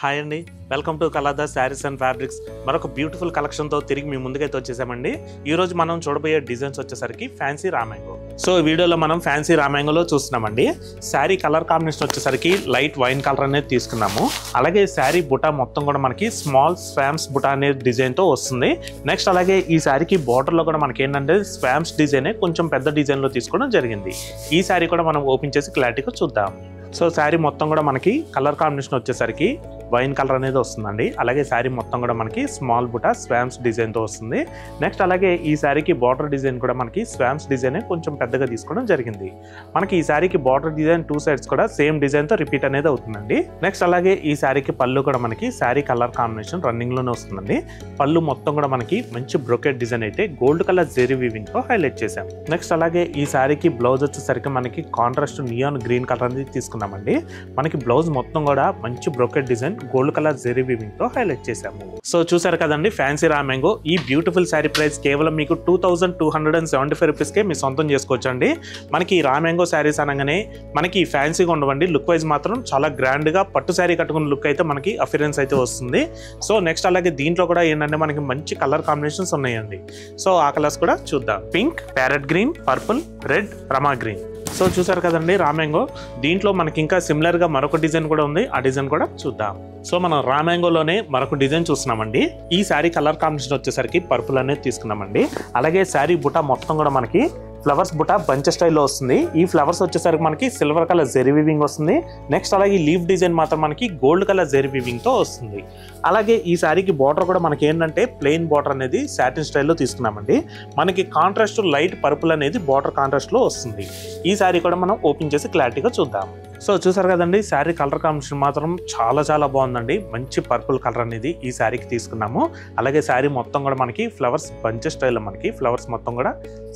Hi అండి, welcome to Kalada sarees and fabrics. మరొక beautiful కలెక్షన్తో తిరిగి మీ ముందుకైతే వచ్చేసామండి. ఈరోజు మనం చూడబోయే డిజైన్స్ వచ్చేసరికి ఫ్యాన్సీ రామ్యాంగో. సో ఈ వీడియోలో మనం ఫ్యాన్సీ రామ్యాంగోలో చూస్తున్నామండి. శారీ కలర్ కాంబినేషన్ వచ్చేసరికి లైట్ వైన్ కలర్ అనేది తీసుకున్నాము. అలాగే శారీ బుటా మొత్తం కూడా మనకి స్మాల్ స్వామ్స్ బుటా అనే డిజైన్తో వస్తుంది. నెక్స్ట్ అలాగే ఈ శారీకి బార్డర్లో కూడా మనకి ఏంటంటే స్వామ్స్ డిజైనే కొంచెం పెద్ద డిజైన్లో తీసుకోవడం జరిగింది. ఈ శారీ కూడా మనం ఓపెన్ చేసి క్లారిటీగా చూద్దాం. సో శారీ మొత్తం కూడా మనకి కలర్ కాంబినేషన్ వచ్చేసరికి వైన్ కలర్ అనేది వస్తుందండి. అలాగే శారీ మొత్తం కూడా మనకి స్మాల్ బుటా స్వామ్స్ డిజైన్తో వస్తుంది. నెక్స్ట్ అలాగే ఈ శారీకి బార్డర్ డిజైన్ కూడా మనకి స్వామ్స్ డిజైన్ కొంచెం పెద్దగా తీసుకోవడం జరిగింది. మనకి ఈ శారీకి బార్డర్ డిజైన్ టూ సైడ్స్ కూడా సేమ్ డిజైన్తో రిపీట్ అనేది అవుతుందండి. నెక్స్ట్ అలాగే ఈ శారీకి పళ్ళు కూడా మనకి శారీ కలర్ కాంబినేషన్ రన్నింగ్లోనే వస్తుందండి. పళ్ళు మొత్తం కూడా మనకి మంచి బ్రోకెట్ డిజైన్ అయితే గోల్డ్ కలర్ జెరీ వీవింగ్తో హైలైట్ చేసాం. నెక్స్ట్ అలాగే ఈ శారీకి బ్లౌజ్ వచ్చేసరికి మనకి కాంట్రాస్ట్ నియాన్ గ్రీన్ కలర్ అనేది తీసుకున్నామండి. మనకి బ్లౌజ్ మొత్తం కూడా మంచి brocade design gold colour zari weaving తో హైలైట్ చేసాము. సో చూసారు కదండి ఫ్యాన్సీ రామ్యాంగో. ఈ బ్యూటిఫుల్ శారీ ప్రైస్ కేవలం మీకు 2275 రూపీస్ కే మీ సొంతం చేసుకోవచ్చు అండి. మనకి ఈ రామ్యాంగో శారీస్ అనగానే మనకి ఫ్యాన్సీగా ఉండవండి. లుక్ వైజ్ మాత్రం చాలా గ్రాండ్ గా పట్టు శారీ కట్టుకున్న లుక్ అయితే మనకి అఫిరెన్స్ అయితే వస్తుంది. సో నెక్స్ట్ అలాగే దీంట్లో కూడా ఏంటంటే మనకి మంచి కలర్ కాంబినేషన్స్ ఉన్నాయండి. సో ఆ కలర్స్ కూడా చూద్దాం. Pink, parrot green, purple, red, Rama green. So చూసారు కదండి రామ్యాంగో. దీంట్లో మనకి ఇంకా సిమిలర్ గా మరొక డిజైన్ కూడా ఉంది. ఆ డిజైన్ కూడా చూద్దాం. సో మనం రామ్యాంగోలోనే మరొక డిజైన్ చూస్తున్నామండి. ఈ శారీ కలర్ కాంబినేషన్ వచ్చేసరికి పర్పుల్ అనేది తీసుకున్నామండి. అలాగే శారీ బుటా మొత్తం కూడా మనకి ఫ్లవర్స్ బుటా బంచ్ స్టైల్లో వస్తుంది. ఈ ఫ్లవర్స్ వచ్చేసరికి మనకి సిల్వర్ కలర్ జెరీ వీవింగ్ వస్తుంది. నెక్స్ట్ అలాగే లీఫ్ డిజైన్ మాత్రం మనకి గోల్డ్ కలర్ జెరీ వీవింగ్ తో వస్తుంది. అలాగే ఈ శారీకి బార్డర్ కూడా మనకి ఏంటంటే ప్లెయిన్ బార్డర్ అనేది సాటిన్ స్టైల్లో తీసుకున్నామండి. మనకి కాంట్రాస్ట్ లైట్ పర్పుల్ అనేది బార్డర్ కాంట్రాస్ట్ లో వస్తుంది. ఈ శారీ కూడా మనం ఓపెన్ చేసి క్లారిటీగా చూద్దాం. సో చూసారు కదండి శారీ కలర్ కాంబినేషన్ మాత్రం చాలా బాగుందండి. మంచి పర్పుల్ కలర్ అనేది ఈ శారీకి తీసుకున్నాము. అలాగే శారీ మొత్తం కూడా మనకి ఫ్లవర్స్ బంచ్ స్టైల్లో మనకి ఫ్లవర్స్ మొత్తం కూడా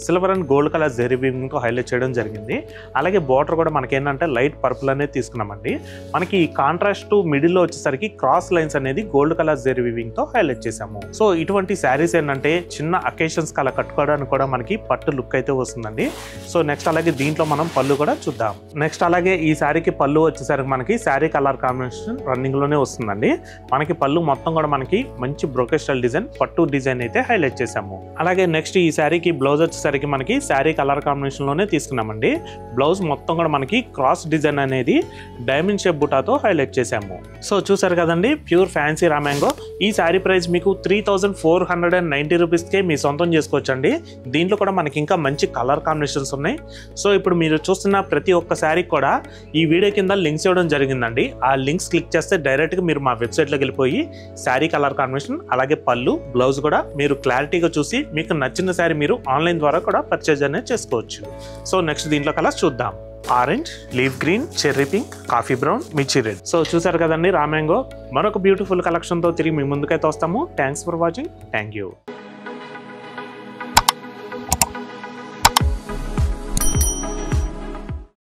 silver and gold colour zari weaving తో హైలైట్ చేయడం జరిగింది. అలాగే బార్డర్ కూడా మనకి ఏంటంటే లైట్ పర్పుల్ అనేది తీసుకున్నామండి. మనకి కాంట్రాస్ట్ మిడిల్ లో వచ్చేసరికి క్రాస్ లైన్స్ అనేది గోల్డ్ కలర్ జెరీ వీవింగ్ తో హైలైట్ చేసాము. సో ఇటువంటి శారీస్ ఏంటంటే చిన్న అకేషన్స్ కలా కట్టుకోవడానికి కూడా మనకి పట్టు లుక్ అయితే వస్తుందండి. సో నెక్స్ట్ అలాగే దీంట్లో మనం పళ్ళు కూడా చూద్దాం. నెక్స్ట్ అలాగే ఈ శారీకి పళ్ళు వచ్చేసరికి మనకి శారీ కలర్ కాంబినేషన్ రన్నింగ్ లోనే వస్తుందండి. మనకి పళ్ళు మొత్తం కూడా మనకి మంచి బ్రోకెట్ స్టైల్ డిజైన్ పట్టు డిజైన్ అయితే హైలైట్ చేసాము. అలాగే నెక్స్ట్ ఈ శారీకి బ్లౌజ్ వచ్చేసరికి మనకి శారీ కలర్ కాంబినేషన్ లోనే తీసుకున్నామండి. బ్లౌజ్ మొత్తం కూడా మనకి క్రాస్ డిజైన్ అనేది డైమండ్ షేప్ బుటాతో హైలైట్ చేసాము. సో చూసారు కదండి ప్యూర్ ఫ్యాన్సీ రామ్యాంగో. ఈ శారీ ప్రైస్ మీకు 3490 రూపీస్ కే మీ సొంతం చేసుకోవచ్చు అండి. దీంట్లో కూడా మనకి ఇంకా మంచి కలర్ కాంబినేషన్స్ ఉన్నాయి. సో ఇప్పుడు మీరు చూస్తున్న ప్రతి ఒక్క శారీ కూడా ఈ వీడియో కింద లింక్స్ ఇవ్వడం జరిగిందండి. ఆ లింక్స్ క్లిక్ చేస్తే డైరెక్ట్ గా మీరు మా వెబ్సైట్ లోకి వెళ్ళిపోయి శారీ కలర్ కాంబినేషన్ అలాగే పళ్ళు బ్లౌజ్ కూడా మీరు క్లారిటీగా చూసి మీకు నచ్చిన శారీ మీరు ఆన్లైన్ ద్వారా కూడా పర్చేజ్ అనేది చేసుకోవచ్చు. సో నెక్స్ట్ దీంట్లో కలర్స్ చూద్దాం. Orange, leaf green, cherry pink, coffee brown, మిర్చి రెడ్. సో చూసారు కదండి రామ్యాంగో. మరొక బ్యూటిఫుల్ కలెక్షన్ తో తిరిగి మీ ముందుకైతే వస్తాము. Thanks for watching. Thank you.